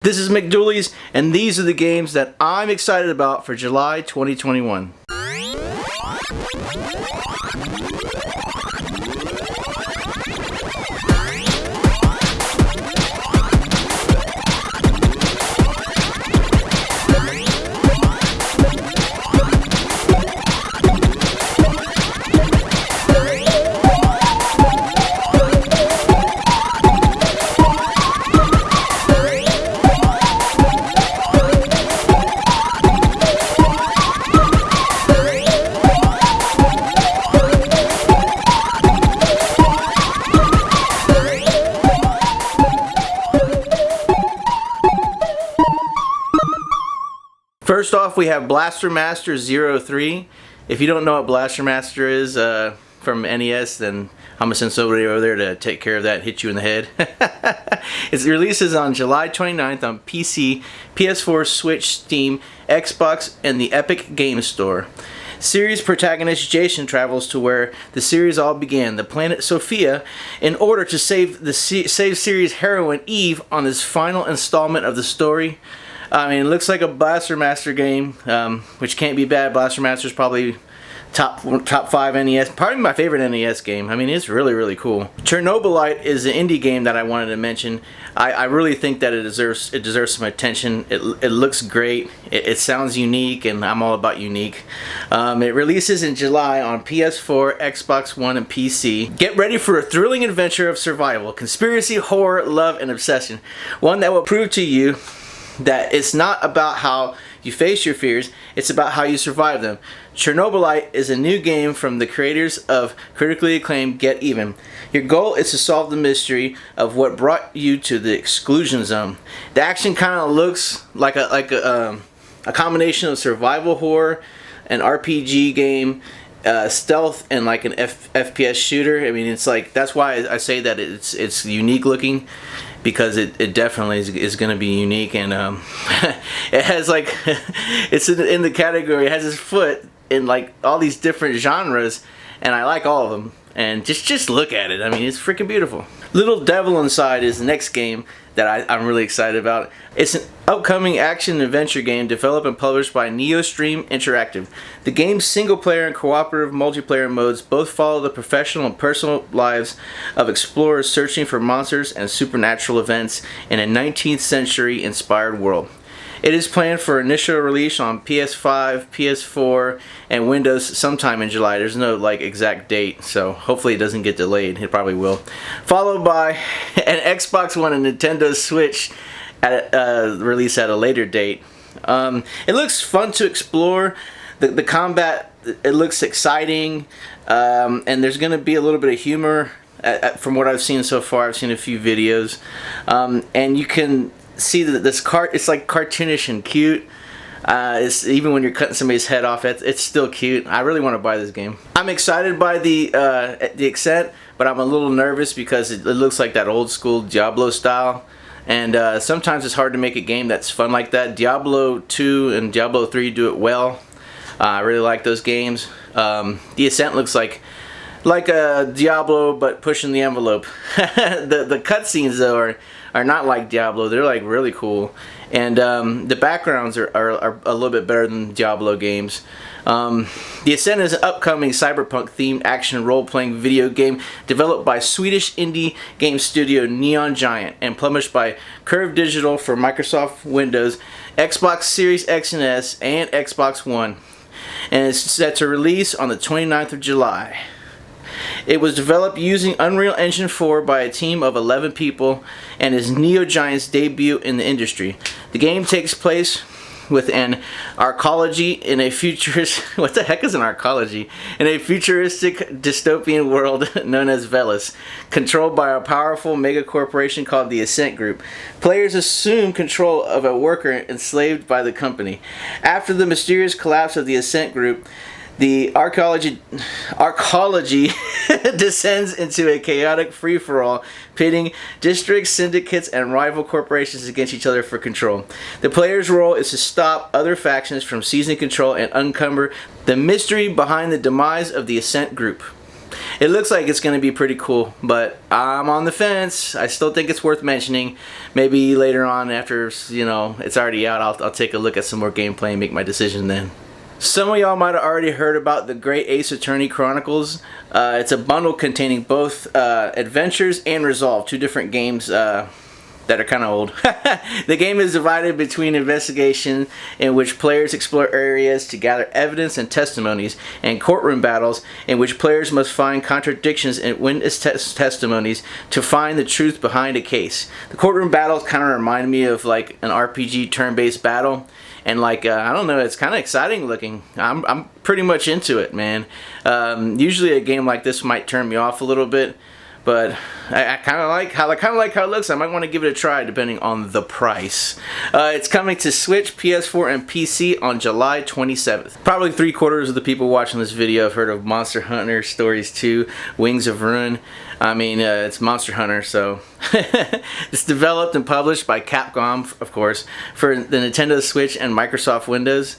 This is McDooley's, and these are the games that I'm excited about for July 2021. First off, we have Blaster Master 03. If you don't know what Blaster Master is from NES, then I'm going to send somebody over there to take care of that and hit you in the head. It releases on July 29th on PC, PS4, Switch, Steam, Xbox, and the Epic Games Store. Series protagonist Jason travels to where the series all began, the planet Sophia, in order to save the series heroine Eve on this final installment of the story. I mean, it looks like a Blaster Master game, which can't be bad. Blaster Master is probably top 5 NES, probably my favorite NES game. I mean, it's really cool. Chernobylite is an indie game that I wanted to mention. I really think that it deserves some attention. It looks great. It sounds unique, and I'm all about unique. It releases in July on PS4, Xbox One, and PC. Get ready for a thrilling adventure of survival, conspiracy, horror, love, and obsession. One that will prove to you that it's not about how you face your fears, it's about how you survive them. Chernobylite is a new game from the creators of critically acclaimed Get Even. Your goal is to solve the mystery of what brought you to the exclusion zone. The action kind of looks like a combination of survival horror, an RPG game, stealth, and like an FPS shooter. I mean, it's like, that's why I say that it's unique looking, because it definitely is going to be unique. And it has like it's in the category, it has its foot in like all these different genres, and I like all of them. And just look at it. I mean, it's freaking beautiful. Little Devil Inside is the next game that I'm really excited about. It's an upcoming action adventure game developed and published by NeoStream Interactive. The game's single player and cooperative multiplayer modes both follow the professional and personal lives of explorers searching for monsters and supernatural events in a 19th century inspired world. It is planned for initial release on PS5, PS4, and Windows sometime in July. There's no like exact date, so hopefully it doesn't get delayed. It probably will. Followed by an Xbox One and Nintendo Switch at release at a later date. It looks fun to explore. The combat, it looks exciting, and there's going to be a little bit of humor from what I've seen so far. I've seen a few videos, and you can see that this it's like cartoonish and cute. It's even when you're cutting somebody's head off, it's still cute. I really want to buy this game. I'm excited by the Ascent, but I'm a little nervous because it looks like that old school Diablo style, and sometimes it's hard to make a game that's fun like that. Diablo 2 and Diablo 3 do it well. I really like those games. The Ascent looks like a Diablo, but pushing the envelope. The cutscenes though are not like Diablo. They're like really cool, and the backgrounds are a little bit better than Diablo games. The Ascent is an upcoming cyberpunk themed action role-playing video game developed by Swedish indie game studio Neon Giant and published by Curve Digital for Microsoft Windows, Xbox Series X and S, and Xbox One, and it's set to release on the 29th of July. It was developed using Unreal Engine 4 by a team of 11 people and is Neo Giant's debut in the industry. The game takes place with an arcology in a futurist what the heck is an arcology? In a futuristic dystopian world known as Velis, controlled by a powerful mega corporation called the Ascent Group. Players assume control of a worker enslaved by the company. After the mysterious collapse of the Ascent Group, the arcology descends into a chaotic free-for-all, pitting districts, syndicates, and rival corporations against each other for control. The player's role is to stop other factions from seizing control and uncover the mystery behind the demise of the Ascent Group. It looks like it's going to be pretty cool, but I'm on the fence. I still think it's worth mentioning. Maybe later on, after, you know, it's already out, I'll take a look at some more gameplay and make my decision then. Some of y'all might have already heard about the Great Ace Attorney Chronicles. It's a bundle containing both Adventures and Resolve, two different games that are kind of old. The game is divided between investigation, in which players explore areas to gather evidence and testimonies, and courtroom battles, in which players must find contradictions in witness testimonies to find the truth behind a case. The courtroom battles kind of remind me of like an RPG turn-based battle. And like, I don't know, it's kind of exciting looking. I'm pretty much into it, man. Usually a game like this might turn me off a little bit, but I kind of like how it looks. I might want to give it a try depending on the price. It's coming to Switch, PS4, and PC on July 27th. Probably 3/4 of the people watching this video have heard of Monster Hunter Stories 2, Wings of Rune. I mean, it's Monster Hunter, so it's developed and published by Capcom, of course, for the Nintendo Switch and Microsoft Windows.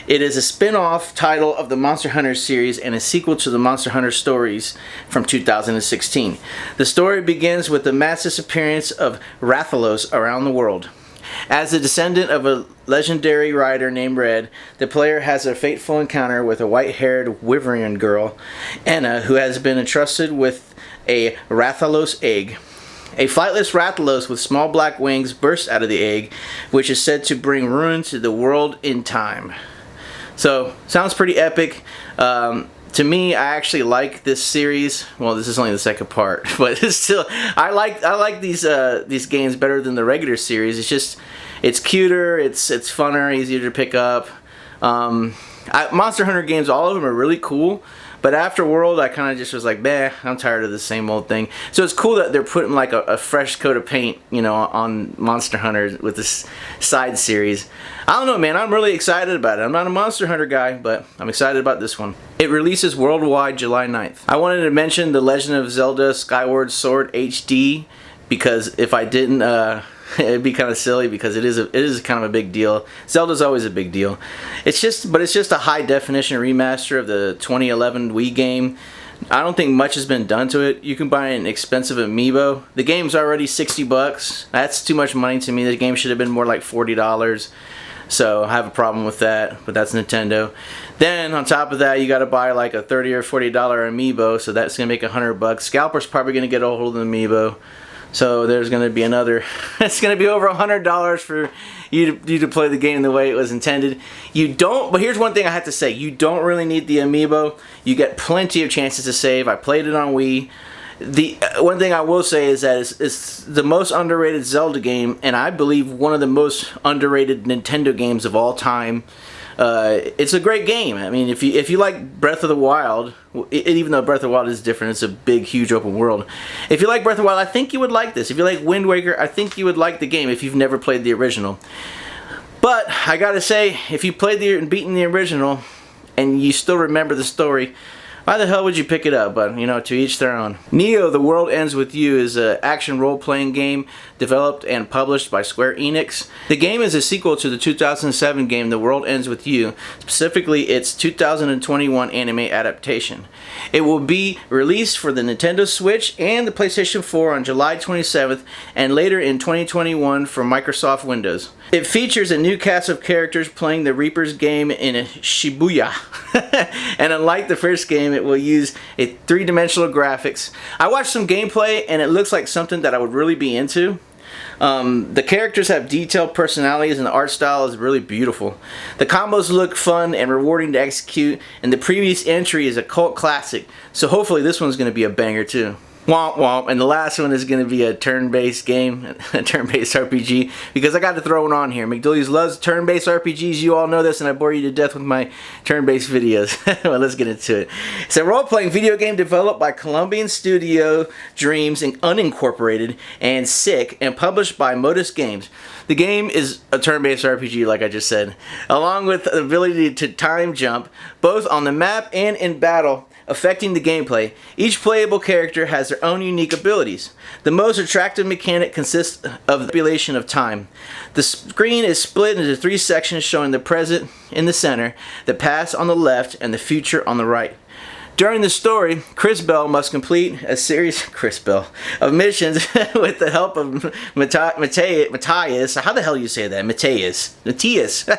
It is a spin-off title of the Monster Hunter series and a sequel to the Monster Hunter Stories from 2016. The story begins with the mass disappearance of Rathalos around the world. As a descendant of a legendary rider named Red, the player has a fateful encounter with a white-haired Wyverian girl, Anna, who has been entrusted with a Rathalos egg. A flightless Rathalos with small black wings bursts out of the egg, which is said to bring ruin to the world in time. So, sounds pretty epic. To me, I actually like this series. Well, this is only the second part, but it's still, I like these games better than the regular series. It's just, it's cuter, it's funner, easier to pick up. Monster Hunter games, all of them are really cool. But after World, I kind of just was like, meh, I'm tired of the same old thing. So it's cool that they're putting like a fresh coat of paint, you know, on Monster Hunter with this side series. I don't know, man, I'm really excited about it. I'm not a Monster Hunter guy, but I'm excited about this one. It releases worldwide July 9th. I wanted to mention The Legend of Zelda Skyward Sword HD, because if I didn't, it'd be kind of silly, because it is kind of a big deal. Zelda's always a big deal. It's just a high definition remaster of the 2011 Wii game. I don't think much has been done to it. You can buy an expensive amiibo. The game's already $60. That's too much money to me. The game should have been more like $40. So I have a problem with that, but that's Nintendo. Then on top of that, you got to buy like a $30 or $40 amiibo, so that's gonna make $100. Scalper's probably gonna get a hold of the amiibo. So there's going to be another, it's going to be over $100 for you to play the game the way it was intended. You don't, but here's one thing I have to say. You don't really need the amiibo. You get plenty of chances to save. I played it on Wii. The one thing I will say is that it's the most underrated Zelda game, and I believe one of the most underrated Nintendo games of all time. It's a great game. I mean, if you like Breath of the Wild, even though Breath of the Wild is different, it's a big, huge open world. If you like Breath of the Wild, I think you would like this. If you like Wind Waker, I think you would like the game if you've never played the original. But I gotta say, if you played and beaten the original, and you still remember the story, why the hell would you pick it up? But, you know, to each their own. Neo, The World Ends With You is an action role-playing game developed and published by Square Enix. The game is a sequel to the 2007 game The World Ends With You, specifically its 2021 anime adaptation. It will be released for the Nintendo Switch and the PlayStation 4 on July 27th, and later in 2021 for Microsoft Windows. It features a new cast of characters playing the Reaper's game in Shibuya. And unlike the first game, it will use a three-dimensional graphics. I watched some gameplay and it looks like something that I would really be into. The characters have detailed personalities and the art style is really beautiful. The combos look fun and rewarding to execute, and the previous entry is a cult classic, so hopefully this one's going to be a banger too. Womp womp. And the last one is going to be a turn-based game, a turn-based RPG, because I got to throw it on here. McDoulies loves turn-based RPGs, you all know this, and I bore you to death with my turn-based videos. Well, let's get into it. It's a role-playing video game developed by Colombian studio Dreams and Unincorporated and Sick, and published by Modus Games. The game is a turn-based RPG, like I just said, along with the ability to time jump, both on the map and in battle, affecting the gameplay. Each playable character has their own unique abilities. The most attractive mechanic consists of the manipulation of time. The screen is split into 3 sections showing the present in the center, the past on the left, and the future on the right. During the story, Chris Bell must complete a series of missions with the help of Matthias. How the hell you say that? Matthias.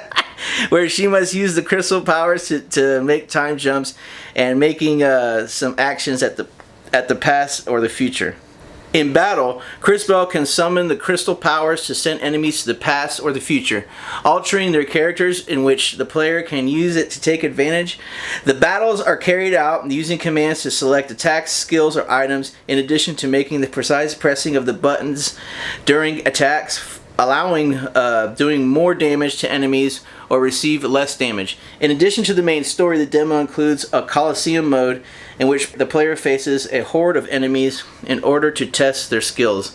Where she must use the crystal powers to make time jumps and making some actions at the past or the future. In battle, Chris Bell can summon the crystal powers to send enemies to the past or the future, altering their characters in which the player can use it to take advantage. The battles are carried out using commands to select attacks, skills, or items, in addition to making the precise pressing of the buttons during attacks, allowing doing more damage to enemies or receive less damage. In addition to the main story, the demo includes a Coliseum mode in which the player faces a horde of enemies in order to test their skills.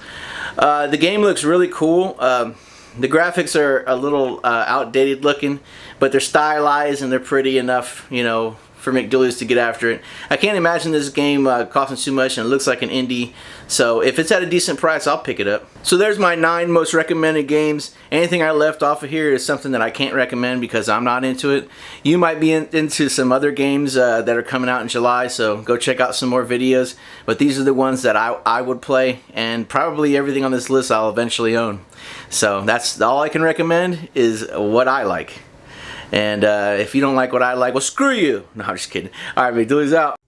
The game looks really cool. The graphics are a little outdated looking, but they're stylized and they're pretty enough, you know, for McDoolies to get after it. I can't imagine this game costing too much, and it looks like an indie, so if it's at a decent price, I'll pick it up. So there's my 9 most recommended games. Anything I left off of here is something that I can't recommend because I'm not into it. You might be into some other games that are coming out in July, so go check out some more videos, but these are the ones that I would play, and probably everything on this list I'll eventually own. So that's all I can recommend, is what I like. And if you don't like what I like, well, screw you. No, I'm just kidding. All right, McDooley's out.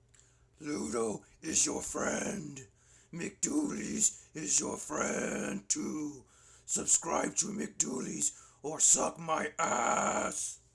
Ludo is your friend. McDooley's is your friend too. Subscribe to McDooley's or suck my ass.